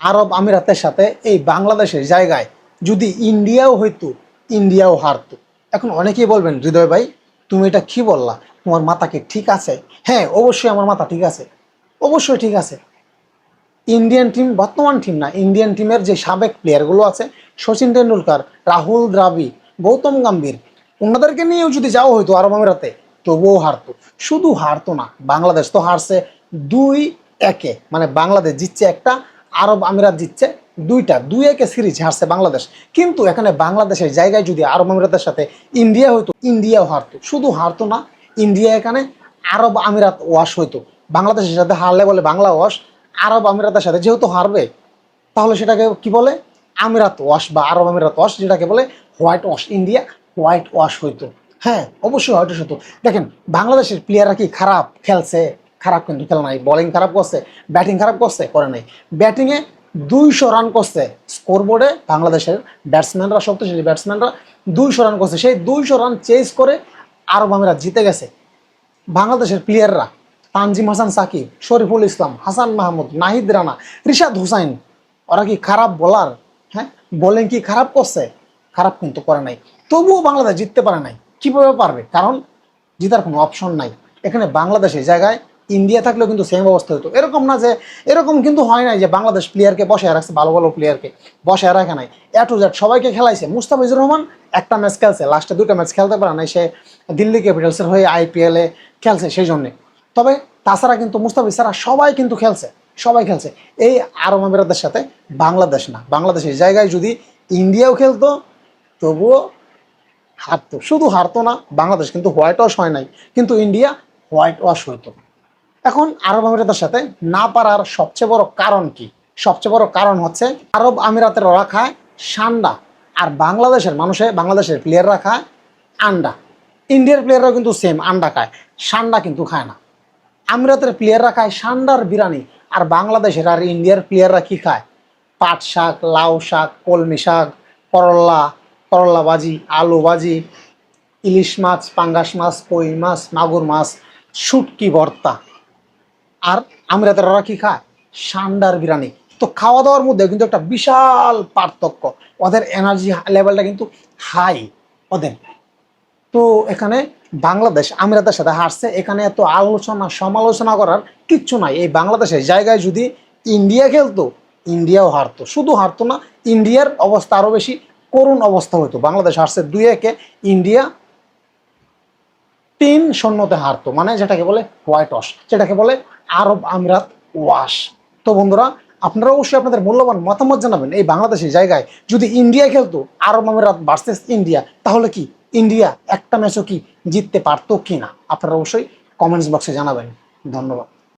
আরব আমিরাতের সাথে এই বাংলাদেশের জায়গায় যদি ইন্ডিয়াও হইতো, ইন্ডিয়াও হারতো। এখন অনেকেই বলবেন, হৃদয় ভাই তুমি এটা কি বললা, তোমার মাথা কি ঠিক আছে? হ্যাঁ, অবশ্যই আমার মাথা ঠিক আছে, অবশ্যই ঠিক আছে। ইন্ডিয়ান টিম, বর্তমান টিম না, ইন্ডিয়ান টিমের যে সাবেক প্লেয়ারগুলো আছে, সচিন টেন্ডুলকার, রাহুল দ্রাবিড়, গৌতম গম্ভীর, ওনাদেরকে নিয়েও যদি যাওয়া হইতো আরব আমিরাতে, তবুও হারতো। শুধু হারতো না, বাংলাদেশ তো হারছে 2-1, মানে বাংলাদেশ জিতছে একটা, আরব আমিরাত জিতছে দুইটা, 2-1 সিরিজ হারছে বাংলাদেশ। কিন্তু এখানে বাংলাদেশের জায়গায় যদি আরব আমিরাতের সাথে ইন্ডিয়া হইতো, ইন্ডিয়াও হারতো। শুধু হারতো না, ইন্ডিয়া এখানে আরব আমিরাত ওয়াশ হইতো। বাংলাদেশের সাথে হারলে বলে বাংলা ওয়াশ, আরব আমিরাতের সাথে যেহেতু হারবে, তাহলে সেটাকে কি বলে? আমিরাত ওয়াশ বা আরব আমিরাত ওয়াশ, যেটাকে বলে white wash. India white wash হইতো। হ্যাঁ, অবশ্যই হোয়াইট ওয়াশ হতো। দেখেন, বাংলাদেশের প্লেয়াররা কি খারাপ খেলছে? খারাপ কিন্তু খেলা নাই। বোলিং খারাপ করছে, ব্যাটিং খারাপ করছে, করে নাই। ব্যাটিংয়ে 200 রান করছে, স্কোরবোর্ডে বাংলাদেশের ব্যাটসম্যানরা, শক্তিশালী ব্যাটসম্যানরা 200 রান করছে। সেই 200 রান চেস করে আরব আমিরাত জিতে গেছে। বাংলাদেশের প্লেয়াররা তানজিম হাসান সাকিব, শরীফুল ইসলাম, হাসান মাহমুদ, নাহিদ রানা, রিশাদ হুসাইন, ওরা কি খারাপ বোলার? হ্যাঁ, বোলিং কি খারাপ করছে? খারাপ কিন্তু করে নাই। তবুও বাংলাদেশ জিততে পারে নাই। কিভাবে পারবে? কারণ জিতার কোনো অপশন নাই। এখানে বাংলাদেশের জায়গায় ইন্ডিয়া থাকলেও কিন্তু সেম অবস্থা হতো। এরকম না যে, এরকম কিন্তু হয় নাই যে বাংলাদেশ প্লেয়ারকে বসায় রাখছে, ভালো ভালো প্লেয়ারকে বসায় রাখে নাই। এ টু জেড সবাইকে খেলাইছে। মুস্তাফিজুর রহমান একটা ম্যাচ খেলছে, লাস্টে 2টা ম্যাচ খেলতে পারে নাই, সে দিল্লি ক্যাপিটালসের হয়ে IPL-এ খেলছে সেই জন্যে। তবে তাছাড়া কিন্তু মুস্তাফিজ ছাড়া সবাই কিন্তু খেলছে, সবাই খেলছে। এই আরব আমিরাতের সাথে বাংলাদেশ না, বাংলাদেশের জায়গায় যদি ইন্ডিয়াও খেলতো, তবুও হারতো। শুধু হারতো না, বাংলাদেশ কিন্তু হোয়াইট ওয়াশ হয় নাই, কিন্তু ইন্ডিয়া হোয়াইট ওয়াশ হইতো। এখন আরব আমিরাতের সাথে না পারার সবচেয়ে বড় কারণ কি? সবচেয়ে বড় কারণ হচ্ছে আরব আমিরাতের ওরা খায় সান্ডা, আর বাংলাদেশের মানুষে, বাংলাদেশের প্লেয়াররা খায় আন্ডা। ইন্ডিয়ার প্লেয়াররাও কিন্তু সেম আন্ডা খায়, সান্ডা কিন্তু খায় না। আমিরাতের প্লেয়াররা খায় সান্ডার বিরিয়ানি, আর বাংলাদেশের আর ইন্ডিয়ার প্লেয়াররা কি খায়? পাট শাক, লাউ শাক, কলমি শাক, করল্লা, করল্লা ভাজি, আলু ভাজি, ইলিশ মাছ, পাঙ্গাস মাছ, কই মাছ, মাগুর মাছ, শুটকি ভর্তা। আর আমিরাতের ওরা কি খায়? সান্ডার বিরিয়ানি। তো খাওয়া দাওয়ার মধ্যে কিন্তু একটা বিশাল পার্থক্য। ওদের এনার্জি লেভেলটা কিন্তু হাই ওদের। তো এখানে বাংলাদেশ আমিরাতের সাথে হারছে, এখানে এত আলোচনা সমালোচনা করার কিচ্ছু নাই। এই বাংলাদেশের জায়গায় যদি ইন্ডিয়া খেলতো, ইন্ডিয়াও হারতো। শুধু হারতো না, ইন্ডিয়ার অবস্থা আরও বেশি করুণ অবস্থা হতো। বাংলাদেশ হারছে 2-1, ইন্ডিয়া 3-0-তে হারতো, মানে যেটাকে বলে হোয়াইট ওয়াশ, যেটাকে বলে আরব আমিরাত ওয়াশ। তো বন্ধুরা, আপনারা অবশ্যই আপনাদের মূল্যবান মতামত জানাবেন। এই বাংলাদেশের জায়গায় যদি ইন্ডিয়া খেলতো, আরব আমিরাত ভার্সেস ইন্ডিয়া, তাহলে কি ইন্ডিয়া একটা ম্যাচও কি জিততে পারতো কি না? আপনারা অবশ্যই কমেন্টস বক্সে জানাবেন। ধন্যবাদ।